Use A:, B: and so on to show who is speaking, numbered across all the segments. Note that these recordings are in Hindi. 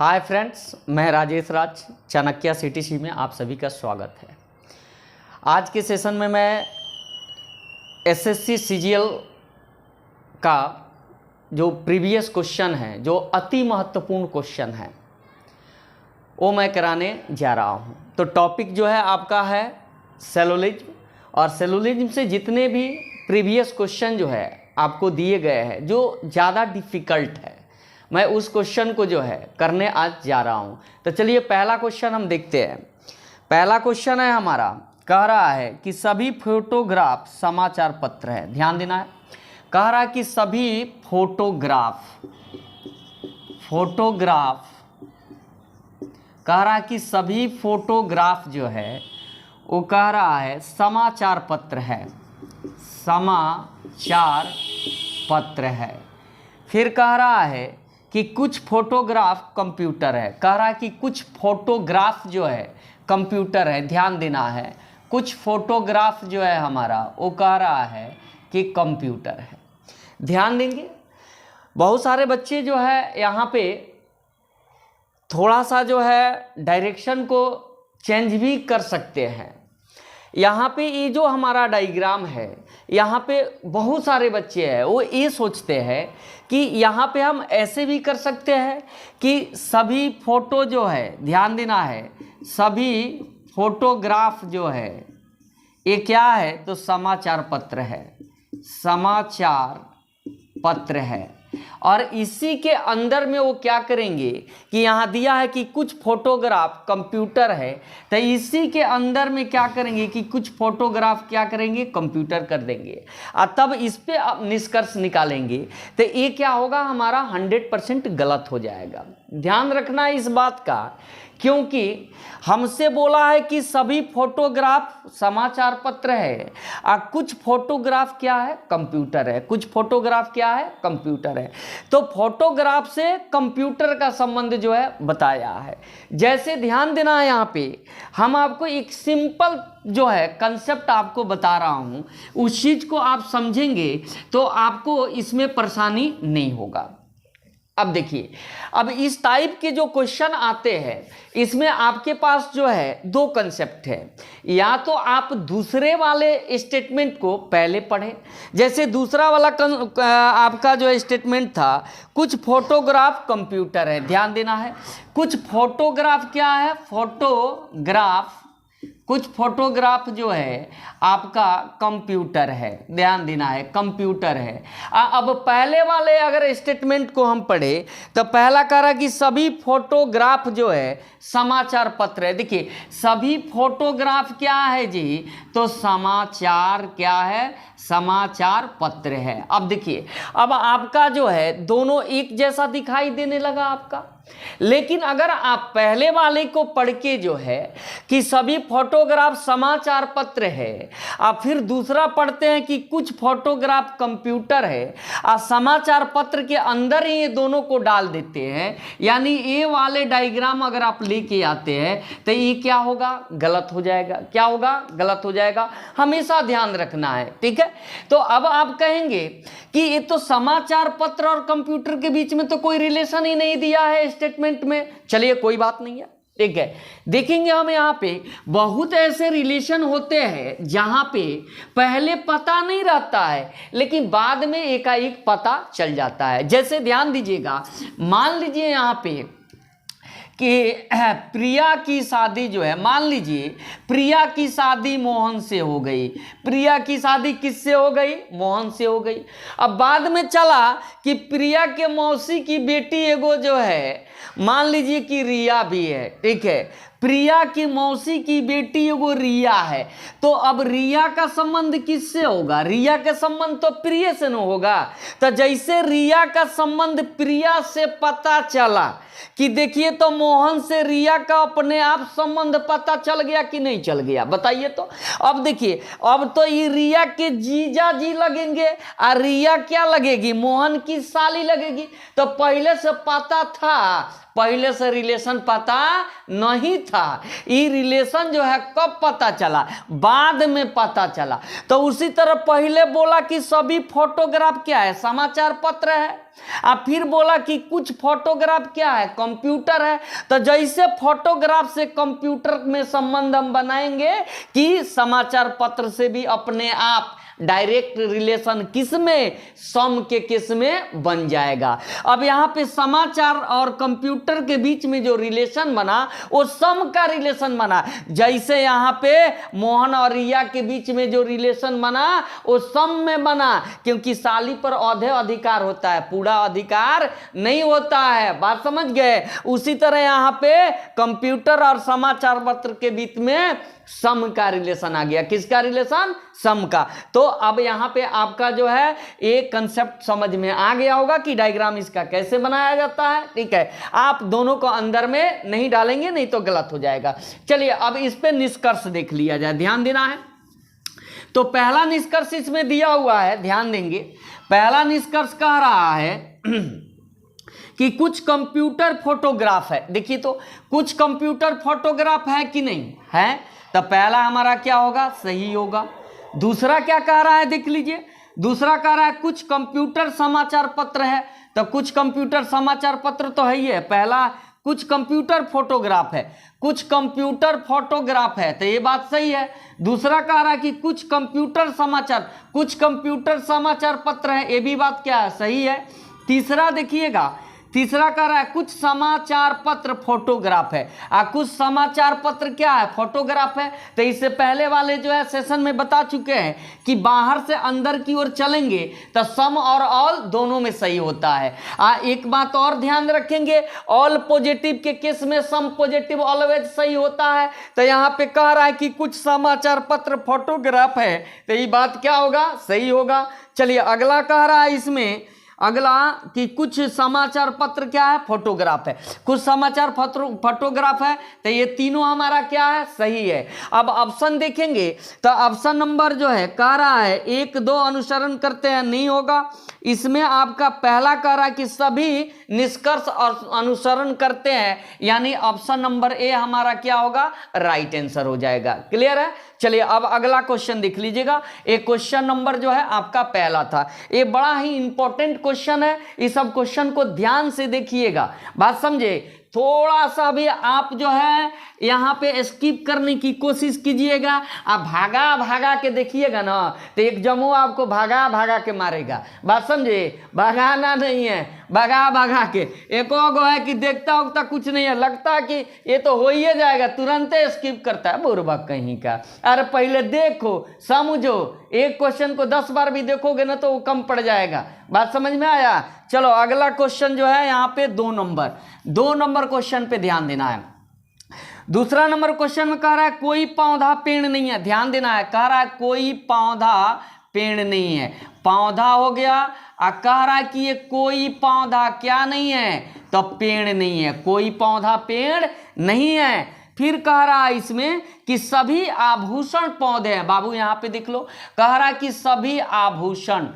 A: हाय फ्रेंड्स, मैं राजेश राज चाणक्य सीटीसी में आप सभी का स्वागत है। आज के सेशन में मैं एसएससी सीजीएल का जो प्रीवियस क्वेश्चन है, जो अति महत्वपूर्ण क्वेश्चन है, वो मैं कराने जा रहा हूँ। तो टॉपिक जो है आपका है सेलुलिज्म, और सेलुलिज्म से जितने भी प्रीवियस क्वेश्चन जो है आपको दिए गए हैं जो ज़्यादा डिफ़िकल्ट है, मैं उस क्वेश्चन को जो है करने आज जा रहा हूं। तो चलिए पहला क्वेश्चन हम देखते हैं। पहला क्वेश्चन है हमारा, कह रहा है कि सभी फोटोग्राफ समाचार पत्र है। ध्यान देना है, कह रहा है कि सभी फोटोग्राफ कह रहा है कि सभी फोटोग्राफ जो है वो कह रहा है समाचार पत्र है, समाचार पत्र है। फिर कह रहा है कि कुछ फोटोग्राफ कंप्यूटर है। कह रहा है कि कुछ फोटोग्राफ जो है कंप्यूटर है। ध्यान देना है, कुछ फोटोग्राफ जो है हमारा वो कह रहा है कि कंप्यूटर है। ध्यान देंगे, बहुत सारे बच्चे जो है यहाँ पे थोड़ा सा जो है डायरेक्शन को चेंज भी कर सकते हैं। यहाँ पे ये जो हमारा डायग्राम है, यहाँ पे बहुत सारे बच्चे हैं वो ये सोचते हैं कि यहाँ पे हम ऐसे भी कर सकते हैं कि सभी फोटो जो है, ध्यान देना है, सभी फोटोग्राफ जो है ये क्या है, तो समाचार पत्र है, समाचार पत्र है। और इसी के अंदर में वो क्या करेंगे कि यहाँ दिया है कि कुछ फोटोग्राफ कंप्यूटर है, तो इसी के अंदर में क्या करेंगे कि कुछ फोटोग्राफ क्या करेंगे, कंप्यूटर कर देंगे, और तब इस पे आप निष्कर्ष निकालेंगे। तो ये क्या होगा, हमारा 100% गलत हो जाएगा। ध्यान रखना है इस बात का, क्योंकि हमसे बोला है कि सभी फोटोग्राफ समाचार पत्र है और कुछ फोटोग्राफ क्या है, कंप्यूटर है। कुछ फोटोग्राफ क्या है, कंप्यूटर है। तो फोटोग्राफ से कंप्यूटर का संबंध जो है बताया है। जैसे ध्यान देना है, यहाँ पे हम आपको एक सिंपल जो है कंसेप्ट आपको बता रहा हूँ, उस चीज़ को आप समझेंगे तो आपको इसमें परेशानी नहीं होगा। अब देखिए, अब इस टाइप के जो क्वेश्चन आते हैं इसमें आपके पास जो है दो कंसेप्ट है। या तो आप दूसरे वाले स्टेटमेंट को पहले पढ़ें, जैसे दूसरा वाला आपका जो स्टेटमेंट था, कुछ फोटोग्राफ कंप्यूटर है। ध्यान देना है, कुछ फोटोग्राफ क्या है, फोटोग्राफ, कुछ फोटोग्राफ जो है आपका कंप्यूटर है। ध्यान देना है, कंप्यूटर है। अब पहले वाले अगर स्टेटमेंट को हम पढ़े तो पहला कह रहा कि सभी फोटोग्राफ जो है समाचार पत्र है। देखिए, सभी फोटोग्राफ क्या है जी, तो समाचार क्या है, समाचार पत्र है। अब देखिए, अब आपका जो है दोनों एक जैसा दिखाई देने लगा आपका। लेकिन अगर आप पहले वाले को पढ़ के जो है कि सभी फोटोग्राफ समाचार पत्र है, आप फिर दूसरा पढ़ते हैं कि कुछ फोटोग्राफ कंप्यूटर है, और समाचार पत्र के अंदर ही ये दोनों को डाल देते हैं, यानी ये वाले डायग्राम अगर आप लेके आते हैं तो ये क्या होगा, गलत हो जाएगा। क्या होगा, गलत हो जाएगा। हमेशा ध्यान रखना है, ठीक है। तो अब आप कहेंगे कि ये तो समाचार पत्र और कंप्यूटर के बीच में तो कोई रिलेशन ही नहीं दिया है स्टेटमेंट में। चलिए कोई बात नहीं है, ठीक है। देखेंगे हम यहाँ पे बहुत ऐसे रिलेशन होते हैं जहाँ पे पहले पता नहीं रहता है लेकिन बाद में एकाएक पता चल जाता है। जैसे ध्यान दीजिएगा, मान लीजिए यहाँ पे कि प्रिया की शादी जो है, मान लीजिए प्रिया की शादी मोहन से हो गई। प्रिया की शादी किससे हो गई, मोहन से हो गई। अब बाद में चला कि प्रिया के मौसी की बेटी एगो जो है, मान लीजिए कि रिया भी है, ठीक है। प्रिया की मौसी की बेटी एगो रिया है, तो अब रिया का संबंध किससे होगा, रिया का संबंध तो प्रिया से न होगा। तो जैसे रिया का संबंध प्रिया से पता चला कि देखिए, तो मोहन से रिया का अपने आप संबंध पता चल गया कि नहीं चल गया, बताइए तो। अब देखिए, अब तो ये रिया के जीजा जी लगेंगे और रिया क्या लगेगी, मोहन की साली लगेगी। तो पहले से पता था, पहले से रिलेशन पता नहीं था, ये रिलेशन जो है कब पता चला, बाद में पता चला। तो उसी तरह पहले बोला कि सभी फोटोग्राफ क्या है, समाचार पत्र है, अब फिर बोला कि कुछ फोटोग्राफ क्या है, कंप्यूटर है। तो जैसे फोटोग्राफ से कंप्यूटर में संबंध हम बनाएंगे कि समाचार पत्र से भी अपने आप डायरेक्ट रिलेशन किस में, सम के केस में बन जाएगा। अब यहां पे समाचार और कंप्यूटर के बीच में जो रिलेशन बना वो सम का रिलेशन बना। जैसे यहां पे मोहन और रिया के बीच में जो रिलेशन बना वो सम में बना, क्योंकि साली पर औधे अधिकार होता है, पूरा अधिकार नहीं होता है। बात समझ गए। उसी तरह यहां पे कंप्यूटर और समाचार पत्र के बीच में सम का रिलेशन आ गया। किसका रिलेशन, सम का। तो अब यहां पे आपका जो है एक कंसेप्ट समझ में आ गया होगा कि डायग्राम इसका कैसे बनाया जाता है। ठीक है, आप दोनों को अंदर में नहीं डालेंगे, नहीं तो गलत हो जाएगा। चलिए अब इस पे निष्कर्ष देख लिया जाए, ध्यान देना है। तो पहला निष्कर्ष इसमें दिया हुआ है, ध्यान देंगे। पहला निष्कर्ष कह रहा है कि कुछ कंप्यूटर फोटोग्राफ है। देखिए तो कुछ कंप्यूटर फोटोग्राफ है कि नहीं है, तो पहला हमारा क्या होगा, सही होगा। दूसरा क्या कह रहा है, देख लीजिए। दूसरा कह रहा है कुछ कंप्यूटर समाचार पत्र है, तो कुछ कंप्यूटर समाचार पत्र तो है ही है। पहला कुछ कंप्यूटर फोटोग्राफ है, कुछ कंप्यूटर फोटोग्राफ है, तो ये बात सही है। दूसरा कह रहा है कि कुछ कंप्यूटर समाचार पत्र है, ये भी बात क्या है, सही है। तीसरा देखिएगा, तीसरा कह रहा है कुछ समाचार पत्र फोटोग्राफ है, कुछ समाचार पत्र क्या है, फोटोग्राफ है। तो इससे पहले वाले जो है सेशन में बता चुके हैं कि बाहर से अंदर की ओर चलेंगे तो सम और ऑल दोनों में सही होता है। एक बात और ध्यान रखेंगे, ऑल पॉजिटिव के केस में सम पॉजिटिव ऑलवेज सही होता है। तो यहाँ पे कह रहा है कि कुछ समाचार पत्र फोटोग्राफ है, तो ये बात क्या होगा, सही होगा। चलिए अगला कह रहा है इसमें, अगला कि कुछ समाचार पत्र क्या है, फोटोग्राफ है, कुछ समाचार फोटोग्राफ है, तो ये तीनों हमारा क्या है, सही है। अब ऑप्शन देखेंगे तो ऑप्शन नंबर जो है कह रहा है 1, 2 अनुसरण करते हैं, नहीं होगा। इसमें आपका पहला कह रहा है कि सभी निष्कर्ष और अनुसरण करते हैं, यानी ऑप्शन नंबर ए हमारा क्या होगा, राइट आंसर हो जाएगा। क्लियर है। चलिए अब अगला क्वेश्चन देख लीजिएगा। एक क्वेश्चन नंबर जो है आपका पहला था, ये बड़ा ही इंपॉर्टेंट क्वेश्चन है, इस सब क्वेश्चन को ध्यान से देखिएगा, बात समझे। थोड़ा सा भी आप जो है यहाँ पे स्किप करने की कोशिश कीजिएगा, आप भागा भागा के देखिएगा ना तो एक जमो आपको भागा भागा के मारेगा, बात समझे। भगाना नहीं है, भगा भगा के। एक गो है कि देखता उगता कुछ नहीं है, लगता है कि ये तो हो ही जाएगा, तुरंत स्किप करता है, बुर्बक कहीं का। अरे पहले देखो समझो, एक क्वेश्चन को 10 बार भी देखोगे ना तो वो कम पड़ जाएगा, बात समझ में आया। चलो अगला क्वेश्चन जो है यहाँ पे 2 नंबर क्वेश्चन पे ध्यान देना है। दूसरा नंबर क्वेश्चन में कह रहा है कोई पौधा पेड़ नहीं है, ध्यान देना है। कह रहा है कोई पौधा पेड़ नहीं है, पौधा हो गया। कह रहा है कि ये कोई पौधा क्या नहीं है, तो पेड़ नहीं है, कोई पौधा पेड़ नहीं है। फिर कह रहा है इसमें कि सभी आभूषण पौधे हैं, बाबू यहाँ पे देख लो। कह रहा है कि सभी आभूषण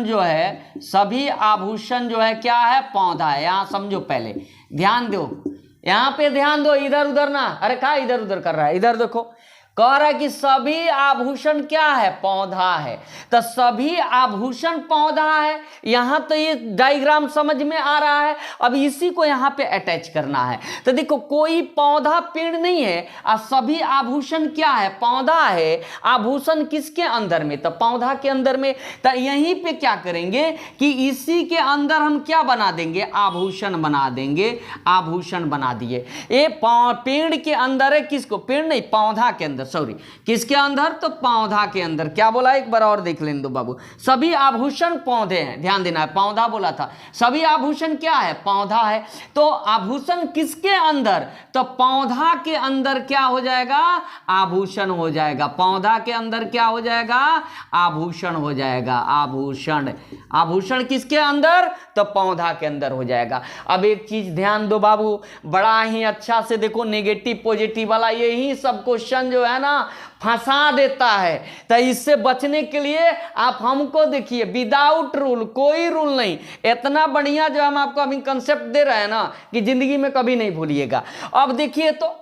A: जो है, सभी आभूषण जो है क्या है, पौधा है। यहाँ समझो, पहले ध्यान दो, यहाँ पे ध्यान दो, इधर उधर ना। अरे कहा इधर उधर कर रहा है, इधर देखो। कह रहा है कि सभी आभूषण क्या है, पौधा है। तो सभी आभूषण पौधा है, यहां तो ये डायग्राम समझ में आ रहा है। अब इसी को यहां पे अटैच करना है। तो देखो कोई पौधा पेड़ नहीं है और सभी आभूषण क्या है, पौधा है। आभूषण किसके अंदर में, तो पौधा के अंदर में। तो यहीं पे क्या करेंगे कि इसी के अंदर हम क्या बना देंगे, आभूषण बना देंगे। आभूषण बना दिए। ये पेड़ के अंदर है, किसको, पेड़ नहीं, पौधा के अंदर, सॉरी, किसके अंदर, तो पौधा के अंदर। क्या बोला, एक बार और देख लेने दो बाबू। सभी आभूषण पौधे हैं, ध्यान देना है, पौधा बोला था। सभी आभूषण क्या है, पौधा है। तो आभूषण किसके अंदर, तो पौधा के अंदर क्या हो जाएगा, आभूषण हो जाएगा। पौधा के अंदर क्या हो जाएगा, आभूषण हो जाएगा। आभूषण किसके अंदर, तो पौधा के अंदर हो जाएगा। अब एक चीज ध्यान दो बाबू, बड़ा ही अच्छा से देखो, नेगेटिव पॉजिटिव वाला यही सब क्वेश्चन जो है है ना, फंसा देता है। तो इससे बचने के लिए आप हमको देखिए, विदाउट रूल, कोई रूल नहीं, इतना बढ़िया जो हम आपको अभी कंसेप्ट दे रहे हैं ना कि जिंदगी में कभी नहीं भूलिएगा। अब देखिए तो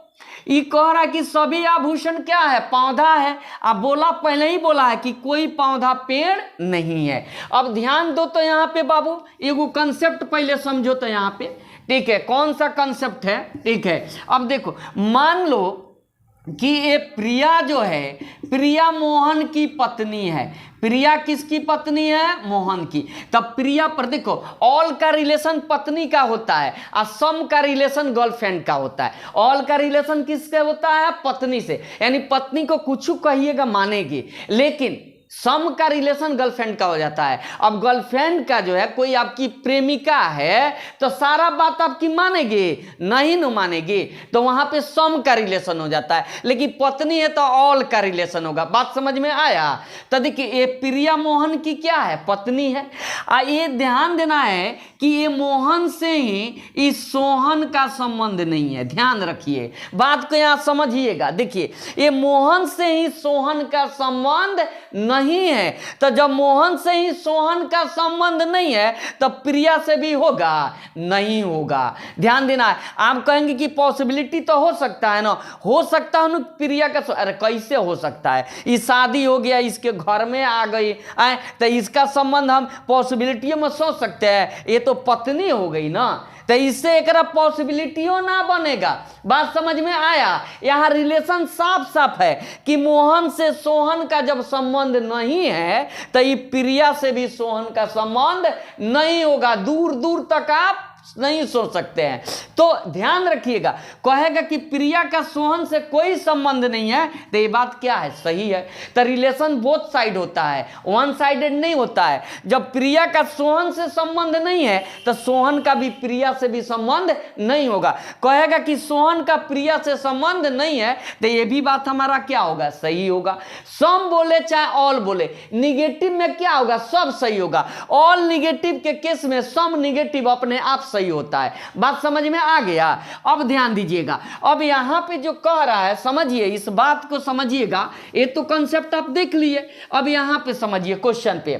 A: ये कह रहा है कि सभी आभूषण क्या है, पौधा है। अब बोला, पहले ही बोला है कि कोई पौधा पेड़ नहीं है। अब ध्यान दो तो यहाँ पे बाबू, एगो कंसेप्ट पहले समझो तो यहाँ पे, ठीक है, कौन सा कंसेप्ट है, ठीक है। अब देखो, मान लो कि ये प्रिया जो है, प्रिया मोहन की पत्नी है। प्रिया किसकी पत्नी है, मोहन की। तब प्रिया पर देखो, ऑल का रिलेशन पत्नी का होता है और सम का रिलेशन गर्लफ्रेंड का होता है। ऑल का रिलेशन किससे होता है, पत्नी से, यानी पत्नी को कुछ कहिएगा मानेगी, लेकिन सम का रिलेशन गर्लफ्रेंड का हो जाता है। अब गर्लफ्रेंड का जो है, कोई आपकी प्रेमिका है तो सारा बात आपकी मानेगी नहीं, न मानेगी, तो वहां पे सम का रिलेशन हो जाता है। लेकिन पत्नी है तो ऑल का रिलेशन होगा। बात समझ में आया? तो देखिए, ये प्रिया मोहन की क्या है, पत्नी है। ये ध्यान देना है कि ये मोहन से ही इस सोहन का संबंध नहीं है। ध्यान रखिए, बात को यहां समझिएगा। देखिए, ये मोहन से ही सोहन का संबंध नहीं है। तो जब मोहन से ही सोहन का संबंध नहीं है तो प्रिया से भी होगा नहीं होगा। ध्यान देना है। आप कहेंगे कि पॉसिबिलिटी तो हो सकता है ना, हो सकता है ना प्रिया का, अरे कैसे हो सकता है, ये शादी हो गया, इसके घर में आ गई, तो इसका संबंध हम पॉसिबिलिटियों में सोच सकते हैं, ये तो पत्नी हो गई ना, तो इससे एक पॉसिबिलिटियों ना बनेगा। बात समझ में आया? यहां रिलेशन साफ साफ है कि मोहन से सोहन का जब संबंध नहीं है तो ये प्रिया से भी सोहन का संबंध नहीं होगा। दूर दूर तक आप नहीं सोच सकते हैं। तो ध्यान रखिएगा, कहेगा कि प्रिया का सोहन से कोई संबंध नहीं है, तो ये बात क्या है, सही है। तो रिलेशन बोथ साइड होता है, वन साइडेड नहीं होता है। जब प्रिया का सोहन से संबंध नहीं है तो सोहन का भी प्रिया से भी संबंध नहीं होगा। कहेगा कि सोहन का प्रिया से संबंध नहीं है, तो ये भी बात हमारा क्या होगा, सही होगा। सम बोले चाहे ऑल बोले, निगेटिव में क्या होगा, सब सही होगा। ऑल निगेटिव के केस में सम निगेटिव अपने आप सही होता है। बात समझ में आ गया? अब ध्यान दीजिएगा, अब यहां पे जो कह रहा है, समझिए, इस बात को समझिएगा। ये तो कंसेप्ट आप देख लिए, अब यहां पे समझिए, क्वेश्चन पे,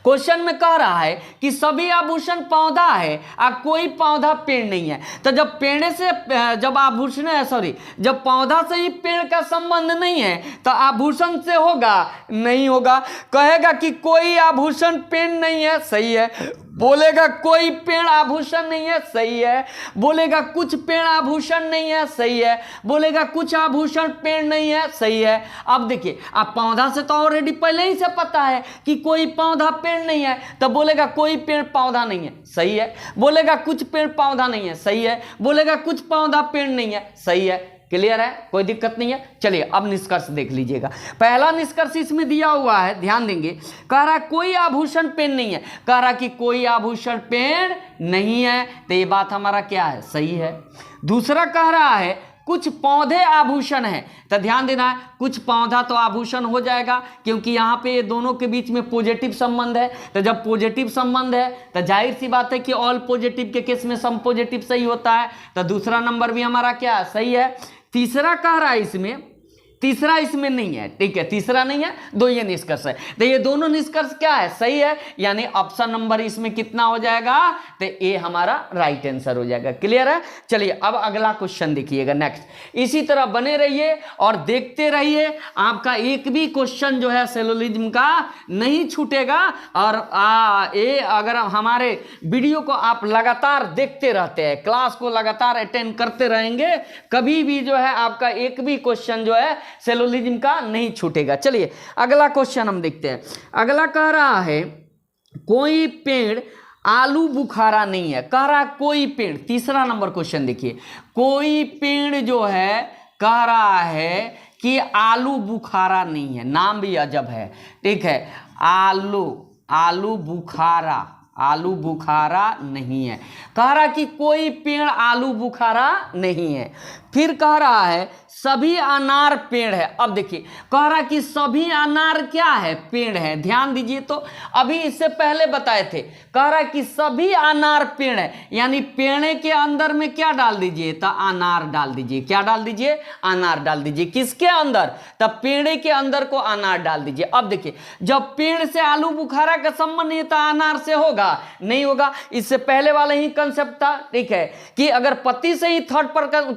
A: क्वेश्चन में कह रहा है कि सभी आभूषण पौधा है और कोई पौधा पेड़ नहीं है। तो जब पेड़ से, जब आभूषण है, सॉरी, जब पौधा से ही पेड़ का संबंध नहीं है तो आभूषण से होगा नहीं होगा। कहेगा कि कोई आभूषण पेड़ नहीं है, सही है। बोलेगा कोई पेड़ आभूषण नहीं है, सही है। बोलेगा कुछ पेड़ आभूषण नहीं है, सही है। बोलेगा कुछ आभूषण पेड़ नहीं है, सही है। अब देखिए, आप पौधा से तो ऑलरेडी पहले ही से पता है कि कोई पौधा पेड़ नहीं है, तो बोलेगा कोई पेड़ पौधा नहीं है, सही है। बोलेगा कुछ पेड़ पौधा नहीं है, सही है। बोलेगा कुछ पौधा पेड़ नहीं है, सही है। क्लियर है, कोई दिक्कत नहीं है। चलिए अब निष्कर्ष देख लीजिएगा। पहला निष्कर्ष इसमें दिया हुआ है, ध्यान देंगे। कह रहा है कोई आभूषण पेड़ नहीं है, कह रहा कि कोई आभूषण पेड़ नहीं है, तो ये बात हमारा क्या है, सही है। दूसरा कह रहा है कुछ पौधे आभूषण हैं, तो ध्यान देना है, कुछ पौधा तो आभूषण हो जाएगा, क्योंकि यहाँ पे दोनों के बीच में पॉजिटिव संबंध है। तो जब पॉजिटिव संबंध है तो जाहिर सी बात है कि ऑल पॉजिटिव के केस में सम पॉजिटिव सही होता है। तो दूसरा नंबर भी हमारा क्या है, सही है। तीसरा कह रहा है इसमें, तीसरा इसमें नहीं है, ठीक है, तीसरा नहीं है, दो ये निष्कर्ष है। तो ये दोनों निष्कर्ष क्या है, सही है, यानी ऑप्शन नंबर इसमें कितना हो जाएगा, तो ये हमारा राइट आंसर हो जाएगा। क्लियर है? चलिए अब अगला क्वेश्चन देखिएगा, नेक्स्ट। इसी तरह बने रहिए और देखते रहिए, आपका एक भी क्वेश्चन जो है सेलुलिज्म का नहीं छूटेगा। और ये अगर हमारे वीडियो को आप लगातार देखते रहते हैं, क्लास को लगातार अटेंड करते रहेंगे, कभी भी जो है आपका एक भी क्वेश्चन जो है सेलुलिज्म का नहीं छूटेगा। चलिए अगला क्वेश्चन हम देखते हैं। अगला कह रहा है कोई पेड़ आलू बुखारा नहीं है, कह रहा है कोई पेड़। तीसरा नंबर क्वेश्चन देखिए, कोई पेड़ जो है कह रहा है कि आलू बुखारा नहीं है, नाम भी अजब है, ठीक है, आलू बुखारा, आलू बुखारा नहीं है। कह रहा कि कोई पेड़ आलू बुखारा नहीं है। फिर कह रहा है सभी अनार पेड़ है। अब देखिए कह रहा कि सभी अनार क्या है, पेड़ है। ध्यान दीजिए, तो अभी इससे पहले बताए थे, कह रहा कि सभी अनार पेड़ है, यानी पेड़ के अंदर में क्या डाल दीजिए, तो अनार डाल दीजिए। क्या डाल दीजिए, अनार डाल दीजिए। किसके अंदर, तब पेड़ के अंदर को अनार डाल दीजिए। अब देखिए जब पेड़ से आलू बुखारा का संबंध नहीं था, अनार से होगा, नहीं होगा। इससे पहले वाला ही कंसेप्ट था, ठीक है, कि अगर पति से ही थर्ड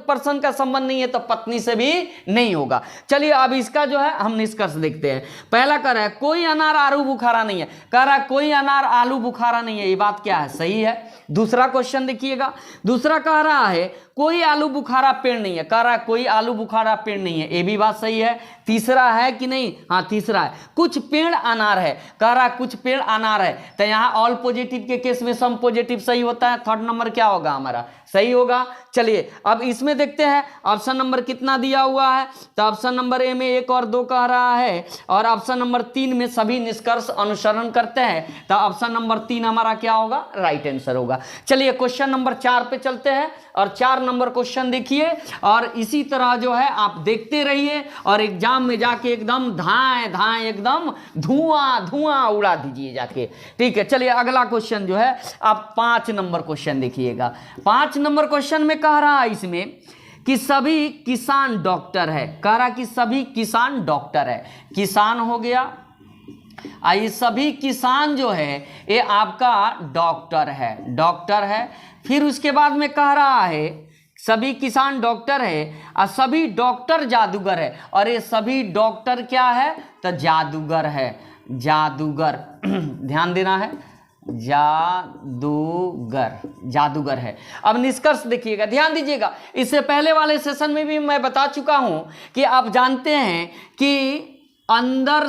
A: पर्सन का संबंध नहीं है तो पत्नी से भी नहीं होगा। चलिए अब इसका जो है हम निष्कर्ष देखते हैं। पहला कह रहा है कोई अनार आलू बुखारा नहीं है, कह रहा है कोई अनार आलू बुखारा नहीं है, ये बात क्या है, सही है। दूसरा क्वेश्चन देखिएगा, दूसरा कह रहा है कोई आलू बुखारा पेड़ नहीं है, कह रहा है कोई आलू बुखारा पेड़ नहीं है, ये भी बात सही है। तीसरा है कि नहीं, हाँ तीसरा है, कुछ पेड़ अनार है, कह रहा है कुछ पेड़ अनार है, तो यहाँ ऑल पॉजिटिव के केस में सम पॉजिटिव सही होता है। थर्ड नंबर क्या होगा हमारा, सही होगा। चलिए अब इसमें देखते हैं ऑप्शन नंबर कितना दिया हुआ है, तो ऑप्शन नंबर ए में 1 और 2 कह रहा है, और ऑप्शन नंबर 3 में सभी निष्कर्ष अनुसरण करते हैं, तो ऑप्शन नंबर 3 हमारा क्या होगा, राइट आंसर होगा। चलिए क्वेश्चन नंबर 4 पे चलते हैं, और 4 नंबर क्वेश्चन देखिए, और इसी तरह जो है आप देखते रहिए, और एग्जाम में जाके एकदम धाएं धाएं एकदम धुआं धुआं उड़ा दीजिए जाके, ठीक है। चलिए अगला क्वेश्चन जो है आप 5 नंबर क्वेश्चन देखिएगा। 5 नंबर क्वेश्चन में कह रहा है इसमें कि सभी किसान डॉक्टर है, कह रहा कि सभी किसान डॉक्टर है, किसान हो गया, ये सभी किसान जो है ये आपका डॉक्टर है, डॉक्टर है। फिर उसके बाद में कह रहा है सभी किसान डॉक्टर है और सभी डॉक्टर जादूगर है, और ये सभी डॉक्टर क्या है, तो जादूगर है, जादूगर ध्यान देना है, जादूगर, जादूगर है। अब निष्कर्ष देखिएगा, ध्यान दीजिएगा, इससे पहले वाले सेशन में भी मैं बता चुका हूं कि आप जानते हैं कि अंदर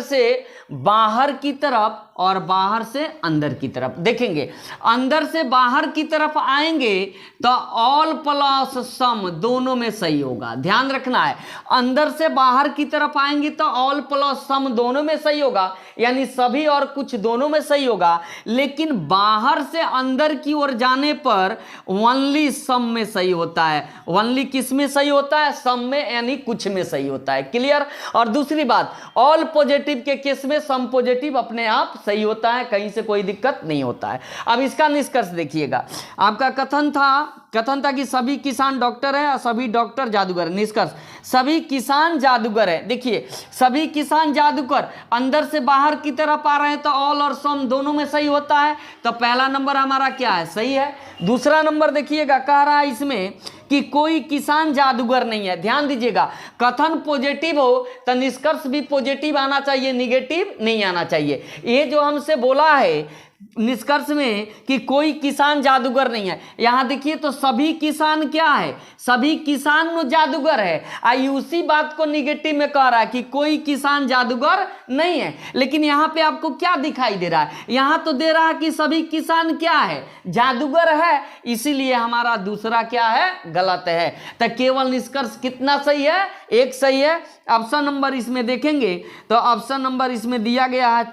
A: से बाहर की तरफ और बाहर से अंदर की तरफ, देखेंगे अंदर से बाहर की तरफ आएंगे तो ऑल प्लस सम दोनों में सही होगा। ध्यान रखना है, अंदर से बाहर की तरफ आएंगे तो ऑल प्लस सम दोनों में सही होगा, यानी सभी और कुछ दोनों में सही होगा। लेकिन बाहर से अंदर की ओर जाने पर ओनली सम में सही होता है। ओनली किस में सही होता है, सम में, यानी कुछ में सही होता है। क्लियर। और दूसरी बात, ऑल पॉजिटिव के केस में सम पॉजिटिव अपने आप सही होता है, कहीं से कोई दिक्कत नहीं होता है। अब इसका निष्कर्ष देखिएगा, आपका कथन था कि सभी किसान डॉक्टर है और सभी डॉक्टर जादूगर। निष्कर्ष, सभी किसान जादूगर है। देखिए सभी किसान जादूगर अंदर से बाहर की तरफ आ रहे हैं तो ऑल और सम दोनों में सही होता है, तो पहला नंबर हमारा क्या है, सही है। दूसरा नंबर देखिएगा, कह रहा है इसमें कि कोई किसान जादूगर नहीं है। ध्यान दीजिएगा, कथन पॉजिटिव हो तो निष्कर्ष भी पॉजिटिव आना चाहिए, निगेटिव नहीं आना चाहिए। ये जो हमसे बोला है निष्कर्ष में कि कोई किसान जादूगर नहीं है, यहां देखिए तो सभी किसान क्या है, सभी किसान जादूगर है। आई उसी बात को निगेटिव में कह रहा है कि कोई किसान जादूगर नहीं है, लेकिन यहां पे आपको क्या दिखाई दे रहा है, यहां तो दे रहा है कि सभी किसान क्या है, जादूगर है, इसीलिए हमारा दूसरा क्या है, गलत है। तो केवल निष्कर्ष कितना सही है, 1 सही है। ऑप्शन नंबर इसमें देखेंगे तो ऑप्शन नंबर इसमें दिया गया है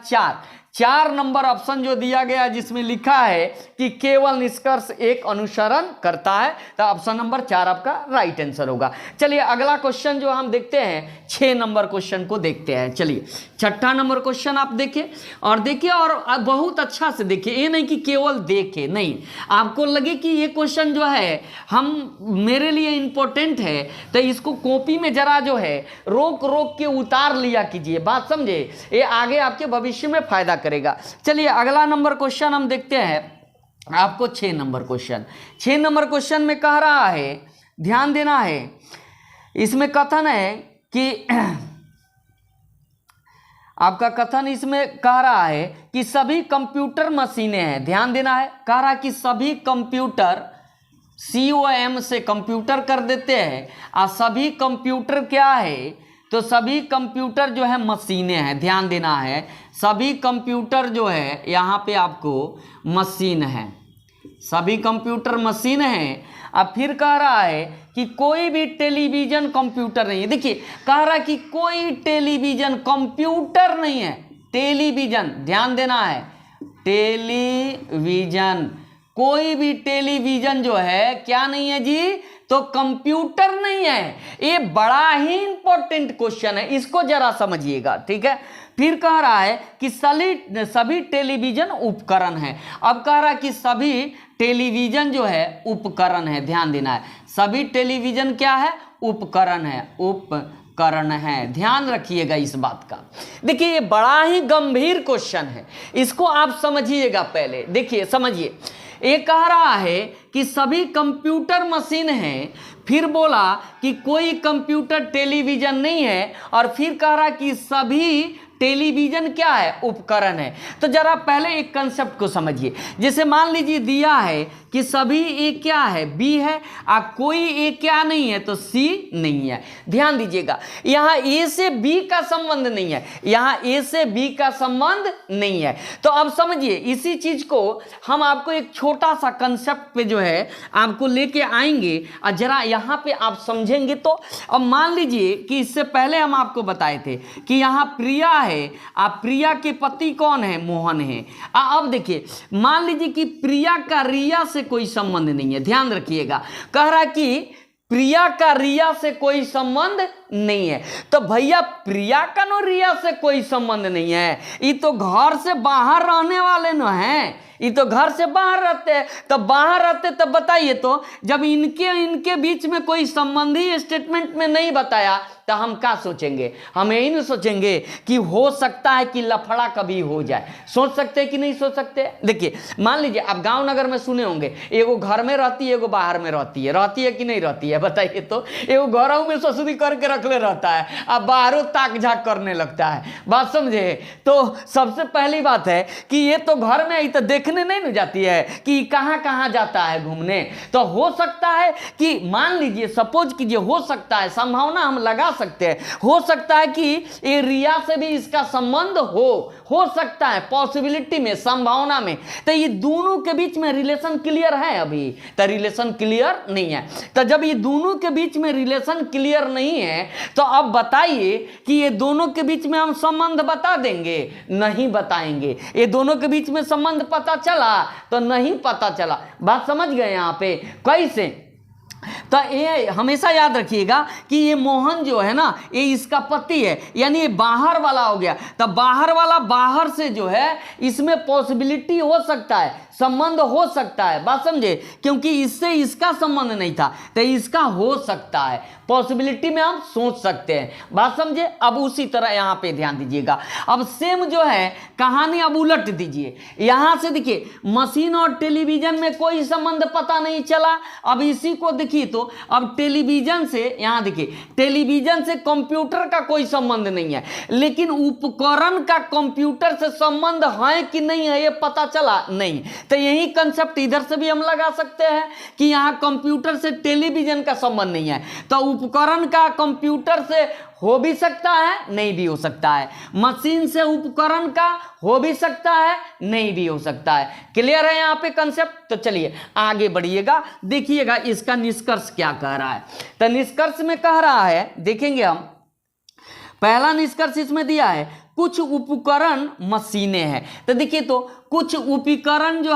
A: 4 नंबर ऑप्शन जो दिया गया जिसमें लिखा है कि केवल निष्कर्ष 1 अनुसरण करता है, तो ऑप्शन नंबर 4 आपका राइट आंसर होगा। चलिए अगला क्वेश्चन जो हम देखते हैं 6 नंबर क्वेश्चन को देखते हैं। चलिए 6ठा नंबर क्वेश्चन आप देखिए और देखिए, और बहुत अच्छा से देखिए, ये नहीं कि केवल देखे, नहीं, आपको लगे कि ये क्वेश्चन जो है हम मेरे लिए इंपॉर्टेंट है तो इसको कॉपी में जरा जो है रोक के उतार लिया कीजिए, बात समझे, ये आगे आपके भविष्य में फायदा करेगा। चलिए अगला नंबर क्वेश्चन हम देखते हैं, आपको 6 नंबर क्वेश्चन। 6 नंबर क्वेश्चन में कह रहा है, ध्यान देना है, इसमें कथन है कि आपका कथन इसमें कह रहा है कि सभी कंप्यूटर मशीनें हैं। ध्यान देना है, कह रहा है कि सभी कंप्यूटर, COM से कंप्यूटर कर देते हैं, और सभी कंप्यूटर क्या है, तो सभी कंप्यूटर जो है मशीनें हैं। ध्यान देना है, सभी कंप्यूटर जो है यहाँ पे आपको मशीन है, सभी कंप्यूटर मशीन है। अब फिर कह रहा है कि कोई भी टेलीविजन कंप्यूटर नहीं है। देखिए कह रहा है कि कोई टेलीविजन कंप्यूटर नहीं है, टेलीविजन, ध्यान देना है, टेलीविजन, कोई भी टेलीविजन जो है क्या नहीं है जी, तो कंप्यूटर नहीं है। ये बड़ा ही इंपॉर्टेंट क्वेश्चन है, इसको जरा समझिएगा, ठीक है। फिर कह रहा है कि सभी टेलीविजन उपकरण है। अब कह रहा है कि सभी टेलीविजन जो है उपकरण है, ध्यान देना है, सभी टेलीविजन क्या है, उपकरण है, उपकरण है, ध्यान रखिएगा इस बात का। देखिए ये बड़ा ही गंभीर क्वेश्चन है, इसको आप समझिएगा पहले। देखिए समझिए, ये कह रहा है कि सभी कंप्यूटर मशीन हैं, फिर बोला कि कोई कंप्यूटर टेलीविजन नहीं है, और फिर कह रहा कि सभी टेलीविजन क्या है, उपकरण है। तो जरा पहले एक कंसेप्ट को समझिए। जैसे मान लीजिए दिया है कि सभी ए क्या है, बी है, और कोई ए क्या नहीं है, तो सी नहीं है। ध्यान दीजिएगा, यहाँ ए से बी का संबंध नहीं है, यहाँ ए से बी का संबंध नहीं है। तो अब समझिए, इसी चीज को हम आपको एक छोटा सा कंसेप्ट पे जो है आपको लेके आएंगे, और जरा यहाँ पे आप समझेंगे। तो अब मान लीजिए कि इससे पहले हम आपको बताए थे कि यहाँ प्रिया है, आप प्रिया के पति कौन है, मोहन है। अब देखिए, मान लीजिए कि प्रिया का रिया से कोई संबंध नहीं है, ध्यान रखिएगा। कह रहा कि प्रिया का रिया से कोई संबंध नहीं है, तो भैया प्रिया का नो रिया से कोई संबंध नहीं है, ये तो घर से बाहर रहने वाले न हैं, ये तो घर से बाहर रहते हैं। तो बाहर रहते तब बताइए, तो जब इनके बीच में कोई संबंधी स्टेटमेंट में नहीं बताया तो हम क्या सोचेंगे, हम यही नहीं सोचेंगे कि हो सकता है कि लफड़ा कभी हो जाए। सोच सकते हैं कि नहीं सोच सकते। देखिए मान लीजिए आप गांव नगर में सुने होंगे, एगो घर में रहती है, एगो बाहर में रहती है कि नहीं रहती है, बताइए तो। एगो घरों में ससुरी करके रखले रहता है, अब बाहरों ताक झाक करने लगता है, बात समझे। तो सबसे पहली बात है कि ये तो घर में ही तो देखने नहीं न जाती है कि कहां कहां जाता है घूमने। तो हो सकता है कि मान लीजिए, सपोज कीजिए, हो सकता है, संभावना हम लगा सकते हैं, हो सकता है कि ये रिया से भी इसका संबंध हो सकता है, पॉसिबिलिटी में, संभावना में। तो ये दोनों के बीच में रिलेशन क्लियर है, अभी तो रिलेशन क्लियर नहीं है। तो जब ये दोनों के बीच में रिलेशन क्लियर नहीं है, तो अब बताइए कि ये दोनों के बीच में हम संबंध बता देंगे, नहीं बताएंगे। ये दोनों के बीच में संबंध पता चला तो नहीं पता चला, बात समझ गए यहाँ पे कैसे। तो ये हमेशा याद रखिएगा कि ये मोहन जो है ना, ये इसका पति है, यानी ये बाहर वाला हो गया। तो बाहर वाला बाहर से जो है, इसमें पॉसिबिलिटी हो सकता है, संबंध हो सकता है, बात समझे, क्योंकि इससे इसका संबंध नहीं था, तो इसका हो सकता है, पॉसिबिलिटी में हम सोच सकते हैं, बात समझे। अब उसी तरह यहाँ पे ध्यान दीजिएगा। अब सेम जो है कहानी अब उलट दीजिए। यहाँ से देखिए, मशीन और टेलीविजन में कोई संबंध पता नहीं चला। अब इसी को देखिए, तो अब टेलीविजन से, यहाँ देखिए, टेलीविजन से कंप्यूटर का कोई संबंध नहीं है, लेकिन उपकरण का कंप्यूटर से संबंध है कि नहीं है, ये पता चला नहीं। तो यही कंसेप्ट इधर से भी हम लगा सकते हैं कि यहाँ कंप्यूटर से टेलीविजन का संबंध नहीं है, तो उपकरण का कंप्यूटर से हो भी सकता है, नहीं भी हो सकता है। मशीन से उपकरण का हो भी सकता है, नहीं भी हो सकता है। क्लियर है यहाँ पे कंसेप्ट। तो चलिए आगे बढ़िएगा, देखिएगा इसका निष्कर्ष क्या कह रहा है। तो निष्कर्ष में कह रहा है, देखेंगे हम, पहला निष्कर्ष इसमें दिया है, कुछ उपकरण मशीनें हैं। तो देखिए, तो कुछ उपकरण जो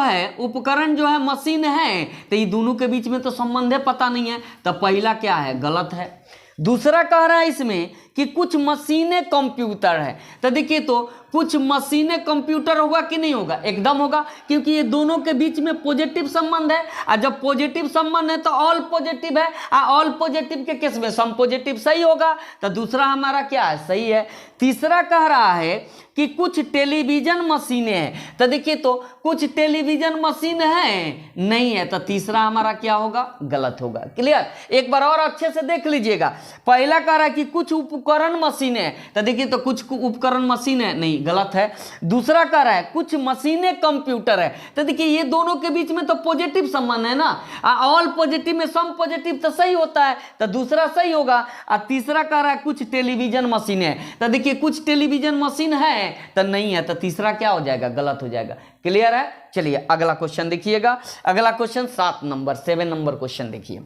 A: है मशीन है, तो ये दोनों के बीच में तो संबंध है, पता नहीं है, तो पहला क्या है, गलत है। दूसरा कह रहा है इसमें कि कुछ मशीनें कंप्यूटर है। तो देखिए, तो कुछ मशीनें कंप्यूटर होगा कि नहीं होगा, एकदम होगा, क्योंकि ये दोनों के बीच में पॉजिटिव संबंध है, और जब पॉजिटिव संबंध है तो ऑल पॉजिटिव है, और ऑल पॉजिटिव के केस में सम पॉजिटिव सही होगा। तो दूसरा हमारा क्या है, सही है। तीसरा कह रहा है कि कुछ टेलीविजन मशीनें हैं। तो देखिए, तो कुछ टेलीविजन मशीन है, नहीं है, तो तीसरा हमारा क्या होगा, गलत होगा। क्लियर। एक बार और अच्छे से देख लीजिएगा। पहला कह रहा है कि कुछ उपकरण मशीनें हैं, तो देखिए, तो कुछ उपकरण मशीन है, नहीं, गलत है। दूसरा कह रहा है कुछ मशीनें कंप्यूटर है, तो देखिए ये दोनों के बीच में तो पॉजिटिव संबंध है ना, ऑल पॉजिटिव में सम पॉजिटिव तो सही होता है, तो दूसरा सही होगा। और तीसरा कह रहा है कुछ टेलीविजन मशीन है, तो देखिए कुछ टेलीविजन मशीन है, तो नहीं है, तो तीसरा क्या हो जाएगा, गलत हो जाएगा। क्लियर है। चलिए अगला क्वेश्चन देखिएगा। अगला क्वेश्चन 7 नंबर क्वेश्चन देखिए।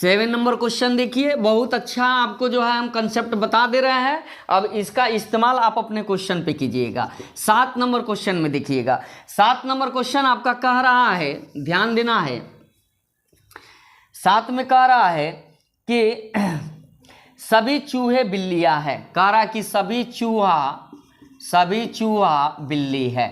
A: 7 नंबर क्वेश्चन देखिए, बहुत अच्छा आपको जो है हम कंसेप्ट बता दे रहे हैं, अब इसका इस्तेमाल आप अपने क्वेश्चन पे कीजिएगा। 7 नंबर क्वेश्चन में देखिएगा, 7 नंबर क्वेश्चन आपका कह रहा है, ध्यान देना है, 7 में कह रहा है कि सभी चूहे बिल्लियां हैं, कह रहा कि सभी चूहा बिल्ली है,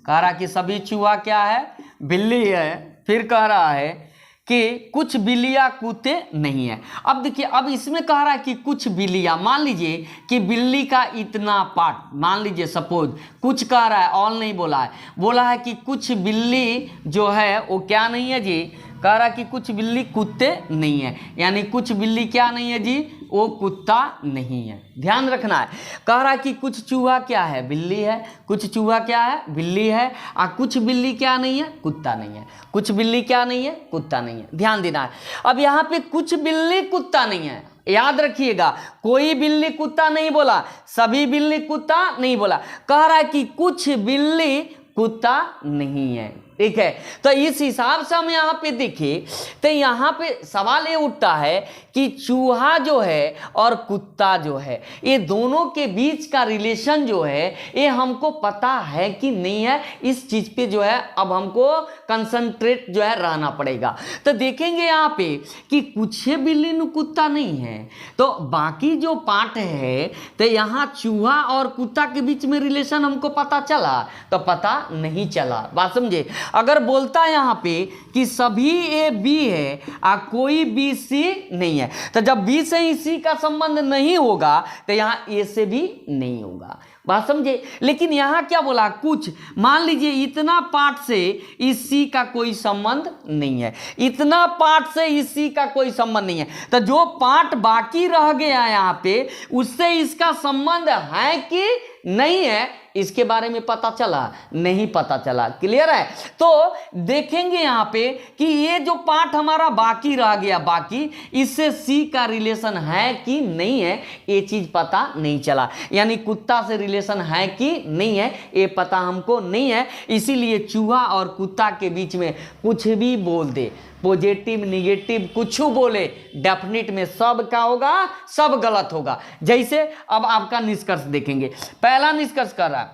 A: कह रहा कि सभी चूहा क्या है, बिल्ली है। फिर कह रहा है कि कुछ बिल्लियां कुत्ते नहीं है। अब देखिए, अब इसमें कह रहा है कि कुछ बिल्लियां, मान लीजिए कि बिल्ली का इतना पार्ट, मान लीजिए सपोज, कुछ कह रहा है, ऑल नहीं बोला है, बोला है कि कुछ बिल्ली जो है वो क्या नहीं है जी, कह रहा कि कुछ बिल्ली कुत्ते नहीं है, यानी कुछ बिल्ली क्या नहीं है जी, वो कुत्ता नहीं है। ध्यान रखना है, कह रहा कि कुछ चूहा क्या है, बिल्ली है, कुछ चूहा क्या है, बिल्ली है, और कुछ बिल्ली क्या नहीं है, कुत्ता नहीं है, कुछ बिल्ली क्या नहीं है, कुत्ता नहीं है। ध्यान देना है। अब यहाँ पे कुछ बिल्ली कुत्ता नहीं है, याद रखिएगा, कोई बिल्ली कुत्ता नहीं बोला, सभी बिल्ली कुत्ता नहीं बोला, कह रहा है कि कुछ बिल्ली कुत्ता नहीं है। ठीक है, तो इस हिसाब से हम यहाँ पे देखें तो यहाँ पे सवाल ये उठता है कि चूहा जो है और कुत्ता जो है, ये दोनों के बीच का रिलेशन जो है ये हमको पता है कि नहीं है, इस चीज पे जो है अब हमको कंसंट्रेट जो है रहना पड़ेगा। तो देखेंगे यहाँ पे कि कुछ बिल्ली नु कुत्ता नहीं है, तो बाकी जो पार्ट है, तो यहाँ चूहा और कुत्ता के बीच में रिलेशन हमको पता चला, तो पता नहीं चला। बात समझे, अगर बोलता है यहाँ पे कि सभी ए बी है और कोई बी सी नहीं है, तो जब बी से ही सी का संबंध नहीं होगा तो यहाँ ए से भी नहीं होगा। बात समझे, लेकिन यहाँ क्या बोला, कुछ, मान लीजिए इतना पार्ट से इस सी का कोई संबंध नहीं है, इतना पार्ट से इस सी का कोई संबंध नहीं है, तो जो पार्ट बाकी रह गया यहाँ पे उससे इसका संबंध है कि नहीं है, इसके बारे में पता चला, नहीं पता चला। क्लियर है, तो देखेंगे यहाँ पे कि ये जो पार्ट हमारा बाकी रह गया, बाकी इससे सी का रिलेशन है कि नहीं है, ये चीज पता नहीं चला, यानी कुत्ता से रिलेशन है कि नहीं है ये पता हमको नहीं है। इसीलिए चूहा और कुत्ता के बीच में कुछ भी बोल दे, पॉजिटिव निगेटिव कुछ बोले, डेफिनेट में सब क्या होगा, सब गलत होगा। जैसे अब आपका निष्कर्ष देखेंगे, पहला निष्कर्ष कर रहा है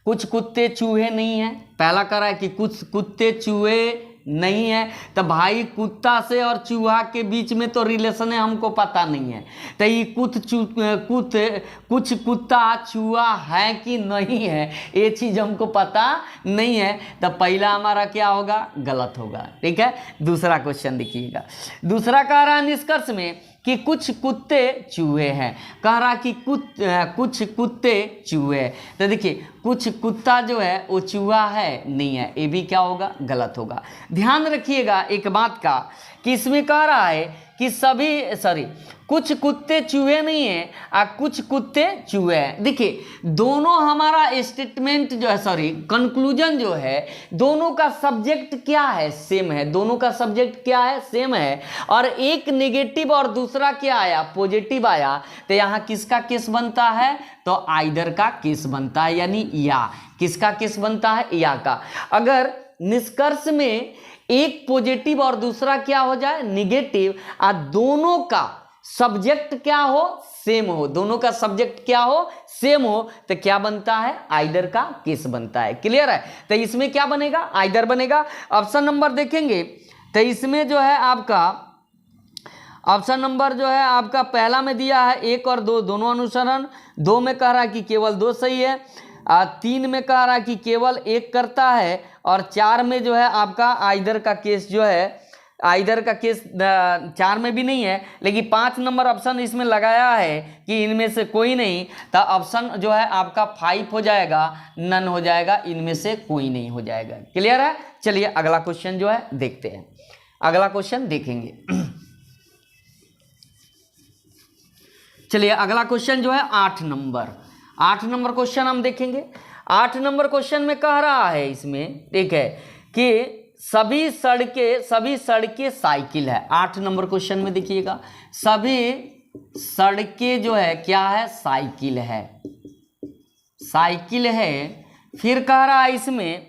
A: कुछ कुत्ते चूहे नहीं है, पहला कर रहा है कि कुछ कुत्ते चूहे नहीं है, तो भाई कुत्ता से और चूहा के बीच में तो रिलेशन है हमको पता नहीं है, तो ये कुछ कुत्ता चूहा है कि नहीं है ये चीज हमको पता नहीं है, तो पहला हमारा क्या होगा, गलत होगा। ठीक है, दूसरा क्वेश्चन देखिएगा, दूसरा कह रहा है निष्कर्ष में कि कुछ कुत्ते चूहे हैं, कह रहा कि कुछ कुत्ते चूहे हैं, तो देखिए कुछ कुत्ता जो है वो चूहा है नहीं है, ये भी क्या होगा, गलत होगा। ध्यान रखिएगा एक बात का कि इसमें कह रहा है कि कुछ कुत्ते चूहे नहीं है और कुछ कुत्ते चूहे हैं। देखिए दोनों हमारा स्टेटमेंट जो है, कंक्लूजन जो है, दोनों का सब्जेक्ट क्या है, सेम है, दोनों का सब्जेक्ट क्या है, सेम है, और एक नेगेटिव और दूसरा क्या आया, पॉजिटिव आया, तो यहाँ किसका केस बनता है, तो आइदर का केस बनता है, यानी या, किसका केस बनता है, या का। अगर निष्कर्ष में एक पॉजिटिव और दूसरा क्या हो जाए, निगेटिव, और दोनों का सब्जेक्ट क्या हो, सेम हो, दोनों का सब्जेक्ट क्या हो, सेम हो, तो क्या बनता है, आइदर का केस बनता है। क्लियर है, तो इसमें क्या बनेगा, आइदर बनेगा। ऑप्शन नंबर देखेंगे तो इसमें जो है आपका ऑप्शन नंबर जो है आपका पहला में दिया है 1 और 2 दोनों अनुसरण, 2 में कह रहा है कि केवल 2 सही है, 3 में कह रहा है कि केवल 1 करता है, और 4 में जो है आपका आइदर का केस जो है, आइदर का केस 4 में भी नहीं है, लेकिन 5 नंबर ऑप्शन इसमें लगाया है कि इनमें से कोई नहीं, तो ऑप्शन जो है आपका 5 हो जाएगा, नन हो जाएगा, इनमें से कोई नहीं हो जाएगा। क्लियर है, चलिए अगला क्वेश्चन जो है देखते हैं, अगला क्वेश्चन देखेंगे। चलिए अगला क्वेश्चन जो है 8 नंबर क्वेश्चन हम देखेंगे। 8 नंबर क्वेश्चन में कह रहा है इसमें, ठीक है, कि सभी सड़कें साइकिल है। 8 नंबर क्वेश्चन में देखिएगा, सभी सड़कें जो है क्या है, साइकिल है, साइकिल है। फिर कह रहा है इसमें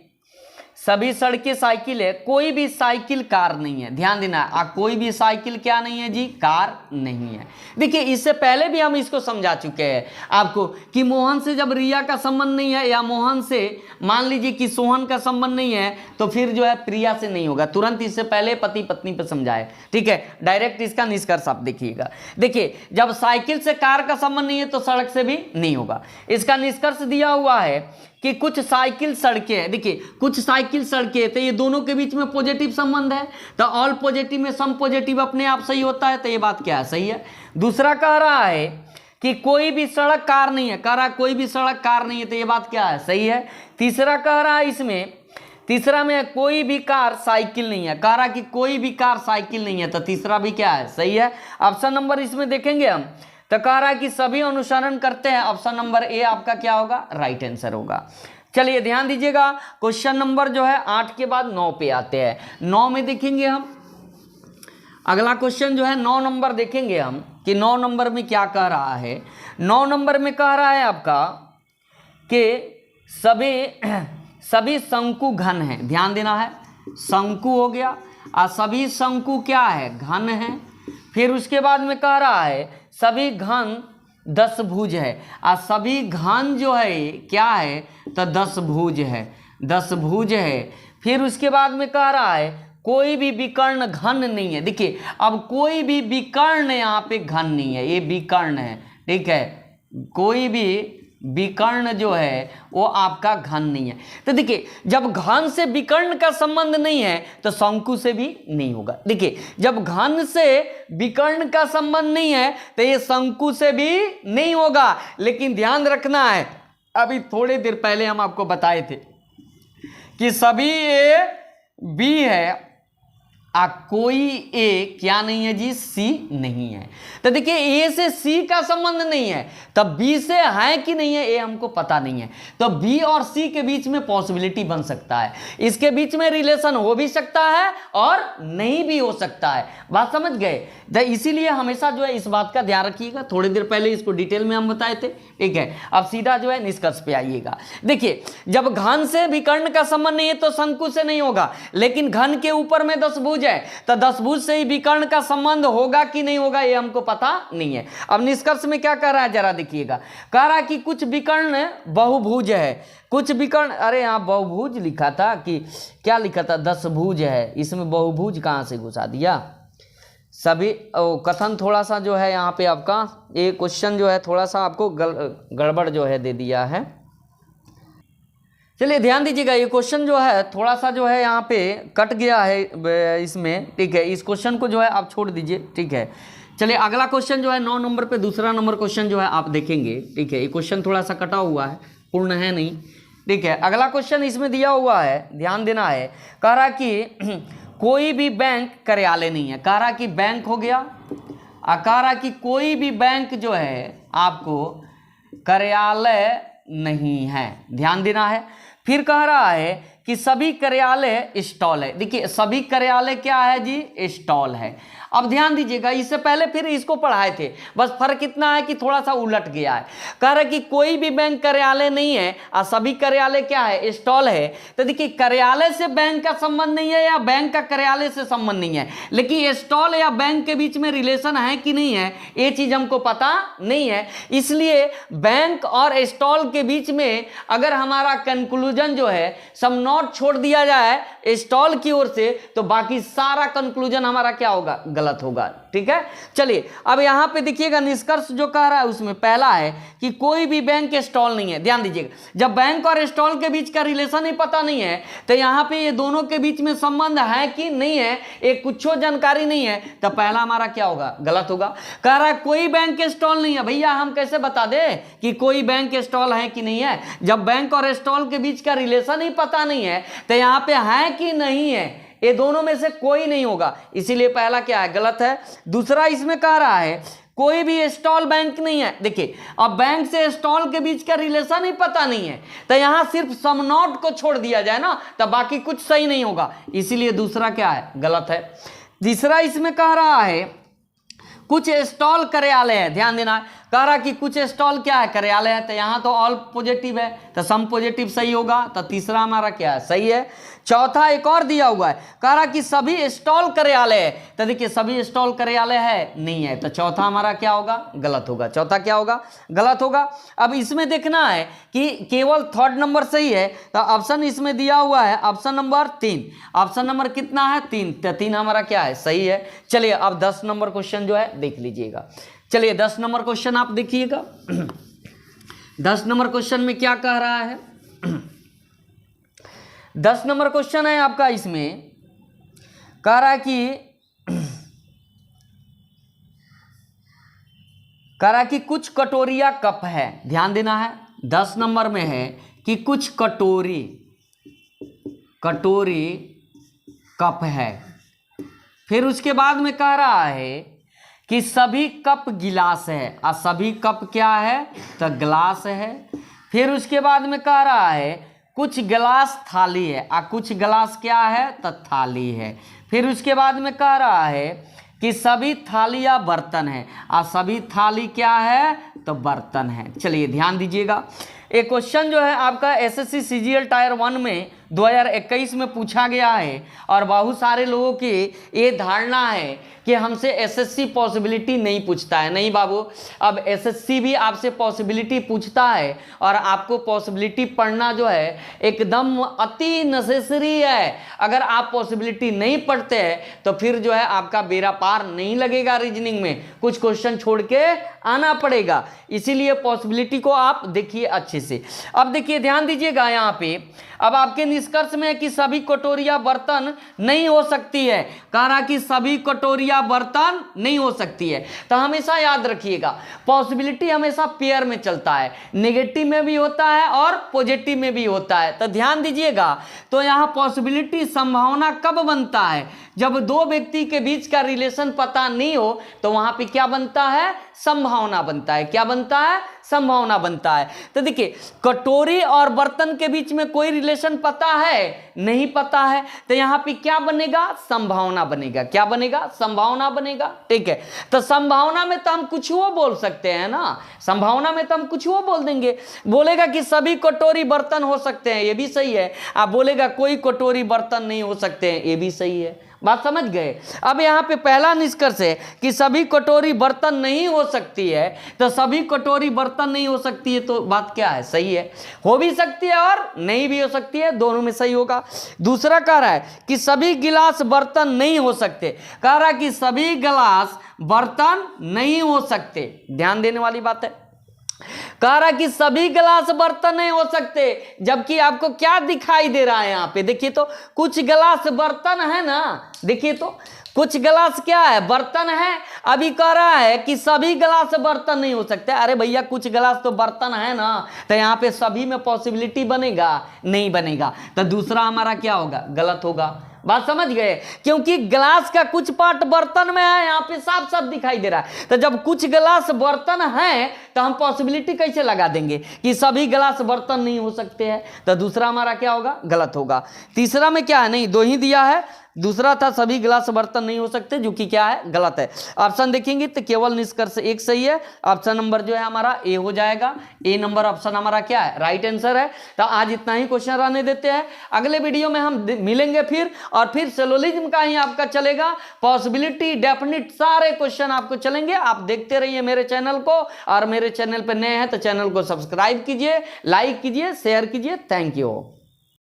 A: सभी सड़कें साइकिल है, कोई भी साइकिल कार नहीं है। ध्यान देना, कोई भी साइकिल क्या नहीं है जी, कार नहीं है। देखिए इससे पहले भी हम इसको समझा चुके हैं आपको कि मोहन से जब रिया का संबंध नहीं है, या मोहन से मान लीजिए कि सोहन का संबंध नहीं है, तो फिर जो है प्रिया से नहीं होगा। तुरंत इससे पहले पति पत्नी पे समझाए, ठीक है। डायरेक्ट इसका निष्कर्ष आप देखिएगा। देखिए जब साइकिल से कार का संबंध नहीं है तो सड़क से भी नहीं होगा। इसका निष्कर्ष दिया हुआ है कि कुछ साइकिल सड़कें हैं। देखिए कुछ साइकिल सड़कें, तो ये दोनों के बीच में पॉजिटिव संबंध है, तो ऑल पॉजिटिव में सम पॉजिटिव अपने आप सही होता है, तो ये बात क्या है, सही है। दूसरा कह रहा है कि कोई भी सड़क कार नहीं है, कह रहा है कोई भी सड़क कार नहीं है, तो ये बात क्या है, सही है। तीसरा कह रहा है इसमें, तीसरा में कोई भी कार साइकिल नहीं है, कह रहा कि कोई भी कार साइकिल नहीं है, तो तीसरा भी क्या है, सही है। ऑप्शन नंबर इसमें देखेंगे हम, तो कह रहा है कि सभी अनुसरण करते हैं, ऑप्शन नंबर ए आपका क्या होगा, राइट आंसर होगा। चलिए ध्यान दीजिएगा, क्वेश्चन नंबर जो है 8 के बाद 9 पे आते हैं। 9 में देखेंगे हम, अगला क्वेश्चन जो है 9 नंबर देखेंगे हम कि 9 नंबर में क्या कह रहा है। 9 नंबर में कह रहा है आपका कि सभी शंकु घन है। ध्यान देना है, शंकु हो गया और सभी शंकु क्या है, घन है। फिर उसके बाद में कह रहा है सभी घन 10 भुज है, और सभी घन जो है क्या है, तो 10 भुज है, 10 भुज है। फिर उसके बाद में कह रहा है कोई भी विकर्ण घन नहीं है। देखिए अब कोई भी विकर्ण यहाँ पे घन नहीं है, ये विकर्ण है, ठीक है। कोई भी विकर्ण जो है वो आपका घन नहीं है। तो देखिए जब घन से विकर्ण का संबंध नहीं है तो शंकु से भी नहीं होगा। देखिए जब घन से विकर्ण का संबंध नहीं है तो ये शंकु से भी नहीं होगा। लेकिन ध्यान रखना है, अभी थोड़ी देर पहले हम आपको बताए थे कि सभी ए बी है, कोई ए क्या नहीं है जी, सी नहीं है। तो देखिए ए से सी का संबंध नहीं है, तब बी से है कि नहीं है ये हमको पता नहीं है। तो बी और सी के बीच में पॉसिबिलिटी बन सकता है, इसके बीच में रिलेशन हो भी सकता है और नहीं भी हो सकता है। बात समझ गए। तो इसीलिए हमेशा जो है इस बात का ध्यान रखिएगा। थोड़ी देर पहले इसको डिटेल में हम बताए थे, ठीक है। अब सीधा जो है निष्कर्ष पे आइएगा। देखिए जब घन से विकर्ण का संबंध नहीं है तो शंकु से नहीं होगा, लेकिन घन के ऊपर में 10 भुज है तो 10 भुज से ही विकर्ण का संबंध होगा कि नहीं होगा ये हमको पता नहीं है। अब निष्कर्ष में क्या कर रहा है जरा देखिएगा, कह रहा है कि कुछ विकर्ण बहुभुज है, कुछ विकर्ण, अरे यहाँ बहुभुज लिखा था कि क्या लिखा था, 10 भुज है, इसमें बहुभुज कहाँ से घुसा दिया। सभी कथन थोड़ा सा जो है यहाँ पे आपका ये क्वेश्चन जो है थोड़ा सा आपको गड़बड़ जो है दे दिया है। चलिए ध्यान दीजिएगा, ये क्वेश्चन जो है थोड़ा सा जो है यहाँ पे कट गया है इसमें, ठीक है। इस क्वेश्चन को जो है आप छोड़ दीजिए, ठीक है। चलिए अगला क्वेश्चन जो है 9 नंबर पे दूसरा नंबर क्वेश्चन जो है आप देखेंगे, ठीक है। ये क्वेश्चन थोड़ा सा कटा हुआ है, पूर्ण है नहीं, ठीक है। अगला क्वेश्चन इसमें दिया हुआ है, ध्यान देना है, कह रहा कि कोई भी बैंक कार्यालय नहीं है, कह रहा कि बैंक हो गया, कह रहा कि कोई भी बैंक जो है आपको कार्यालय नहीं है, ध्यान देना है। फिर कह रहा है कि सभी कार्यालय स्टॉल है। देखिए सभी कार्यालय क्या है जी, स्टॉल है। अब ध्यान दीजिएगा, इससे पहले फिर इसको पढ़ाए थे, बस फर्क इतना है कि थोड़ा सा उलट गया है। कह रहा है कि कोई भी बैंक कार्यालय नहीं है और सभी कार्यालय क्या है, स्टॉल है। तो देखिए कार्यालय से बैंक का संबंध नहीं है या बैंक का कार्यालय से संबंध नहीं है, लेकिन स्टॉल या बैंक के बीच में रिलेशन है कि नहीं है ये चीज हमको पता नहीं है। इसलिए बैंक और स्टॉल के बीच में अगर हमारा कंक्लूजन जो है सम नॉट छोड़ दिया जाए स्टॉल की ओर से, तो बाकी सारा कंक्लूजन हमारा क्या होगा, गलत होगा, ठीक है। चलिए अब यहां पे देखिएगा निष्कर्ष जो कह रहा है उसमें पहला है कि कोई भी बैंक स्टॉल नहीं है। ध्यान दीजिएगा, जब बैंक और स्टॉल के बीच का रिलेशन ही पता नहीं है तो यहां पे ये दोनों के बीच में संबंध है कि नहीं है ये कुछ जानकारी नहीं है, तो पहला हमारा क्या होगा, गलत होगा। कह रहा है कोई बैंक स्टॉल नहीं है। भैया हम कैसे बता दे कि कोई बैंक स्टॉल है कि नहीं है, जब बैंक और स्टॉल के बीच का रिलेशन ही पता नहीं है तो यहां पे है कि नहीं है, ये दोनों में से कोई नहीं होगा, इसीलिए पहला क्या है, गलत है। दूसरा इसमें कह रहा है कोई भी स्टॉल बैंक नहीं है। देखिए अब बैंक से स्टॉल के बीच का रिलेशन ही पता नहीं है तो यहां सिर्फ सम नॉट को छोड़ दिया जाए ना, तो बाकी कुछ सही नहीं होगा, इसीलिए दूसरा क्या है, गलत है। तीसरा इसमें कह रहा है कुछ स्टॉल कार्यालय है। ध्यान देना, कह रहा कि कुछ स्टॉल क्या है, कार्यालय है, तो यहाँ तो ऑल पॉजिटिव है तो सम पॉजिटिव सही होगा, तो तीसरा हमारा क्या है, सही है। चौथा एक और दिया हुआ है, कह रहा कि सभी स्टॉल कार्यालय है, तो देखिए सभी स्टॉल कार्यालय है नहीं है, तो चौथा हमारा क्या होगा, गलत होगा। चौथा क्या होगा, गलत होगा। अब इसमें देखना है कि केवल थर्ड नंबर सही है, तो ऑप्शन इसमें दिया हुआ है ऑप्शन नंबर 3। ऑप्शन नंबर कितना है, 3, तो 3 हमारा क्या है, सही है। चलिए अब 10 नंबर क्वेश्चन जो है देख लीजिएगा। चलिए 10 नंबर क्वेश्चन आप देखिएगा। 10 नंबर क्वेश्चन में क्या कह रहा है, 10 नंबर क्वेश्चन है आपका, इसमें कह रहा कि कुछ कटोरिया कप है, ध्यान देना है। 10 नंबर में है कि कुछ कटोरी कप है। फिर उसके बाद में कह रहा है कि सभी कप गिलास है, और सभी कप क्या है, तो गिलास है। फिर उसके बाद में कह रहा है कुछ गिलास थाली है, और कुछ गिलास क्या है, तो थाली है। फिर उसके बाद में कह रहा है कि सभी थालियाँ बर्तन है, और सभी थाली क्या है, तो बर्तन है। चलिए ध्यान दीजिएगा, एक क्वेश्चन जो है आपका एसएससी सीजीएल टायर 1 में 2021 में पूछा गया है, और बहुत सारे लोगों की ये धारणा है कि हमसे एसएससी पॉसिबिलिटी नहीं पूछता है। नहीं बाबू, अब एसएससी भी आपसे पॉसिबिलिटी पूछता है, और आपको पॉसिबिलिटी पढ़ना जो है एकदम अति नेसेसरी है। अगर आप पॉसिबिलिटी नहीं पढ़ते हैं तो फिर जो है आपका बेड़ा पार नहीं लगेगा, रीजनिंग में कुछ क्वेश्चन छोड़ के आना पड़ेगा। इसीलिए पॉसिबिलिटी को आप देखिए अच्छे से। अब देखिए ध्यान दीजिएगा यहाँ पे, अब आपके निष्कर्ष में है कि सभी कटोरियां बर्तन नहीं हो सकती है। कह रहा कि सभी कटोरियां बर्तन नहीं हो सकती है, तो हमेशा याद रखिएगा पॉसिबिलिटी हमेशा पेयर में चलता है, नेगेटिव में भी होता है और पॉजिटिव में भी होता है। तो ध्यान दीजिएगा, तो यहाँ पॉसिबिलिटी संभावना कब बनता है, जब दो व्यक्ति के बीच का रिलेशन पता नहीं हो, तो वहां पे क्या बनता है, संभावना बनता है। क्या बनता है, संभावना बनता है। तो देखिए कटोरी और बर्तन के बीच में कोई रिलेशन पता है, नहीं पता है, तो यहां पे क्या बनेगा, संभावना बनेगा। क्या बनेगा, संभावना बनेगा। ठीक है, तो संभावना में तो हम कुछ वो बोल सकते हैं ना, संभावना में तो हम कुछ वो बोल देंगे। बोलेगा कि सभी कटोरी बर्तन हो सकते हैं, ये भी सही है। आप बोलेगा कोई कटोरी बर्तन नहीं हो सकते हैं, ये भी सही है। बात समझ गए। अब यहाँ पे पहला निष्कर्ष है कि सभी कटोरी बर्तन नहीं हो सकती है, तो सभी कटोरी बर्तन नहीं हो सकती है, तो बात क्या है, सही है। हो भी सकती है और नहीं भी हो सकती है, दोनों में सही होगा। दूसरा कह रहा है कि सभी गिलास बर्तन नहीं हो सकते, कह रहा है कि सभी गिलास बर्तन नहीं हो सकते, ध्यान देने वाली बात है। कह रहा कि सभी गिलास बर्तन नहीं हो सकते, जबकि आपको क्या दिखाई दे रहा है यहाँ पे, देखिए तो कुछ गिलास बर्तन है ना, देखिए तो कुछ गिलास क्या है, बर्तन है। अभी कह रहा है कि सभी गिलास बर्तन नहीं हो सकते। अरे भैया कुछ गिलास तो बर्तन है ना, तो यहाँ पे सभी में पॉसिबिलिटी बनेगा, नहीं बनेगा, तो दूसरा हमारा क्या होगा, गलत होगा। बात समझ गए, क्योंकि गिलास का कुछ पार्ट बर्तन में है, यहाँ पे साफ साफ दिखाई दे रहा है। तो जब कुछ गिलास बर्तन है तो हम पॉसिबिलिटी कैसे लगा देंगे कि सभी गिलास बर्तन नहीं हो सकते हैं, तो दूसरा हमारा क्या होगा, गलत होगा। तीसरा में क्या है, नहीं दो ही दिया है, दूसरा था सभी गिलास बर्तन नहीं हो सकते, जो कि क्या है, गलत है। ऑप्शन देखेंगे तो केवल निष्कर्ष एक सही है। ऑप्शन नंबर जो है हमारा ए हो जाएगा, ए नंबर ऑप्शन हमारा क्या है, राइट आंसर है। तो आज इतना ही क्वेश्चन रहने देते हैं, अगले वीडियो में हम मिलेंगे फिर, और फिर सिलोजिज्म का ही आपका चलेगा, पॉसिबिलिटी डेफिनिट सारे क्वेश्चन आपको चलेंगे। आप देखते रहिए मेरे चैनल को, और मेरे चैनल पर नए हैं तो चैनल को सब्सक्राइब कीजिए, लाइक कीजिए, शेयर कीजिए। Thank you.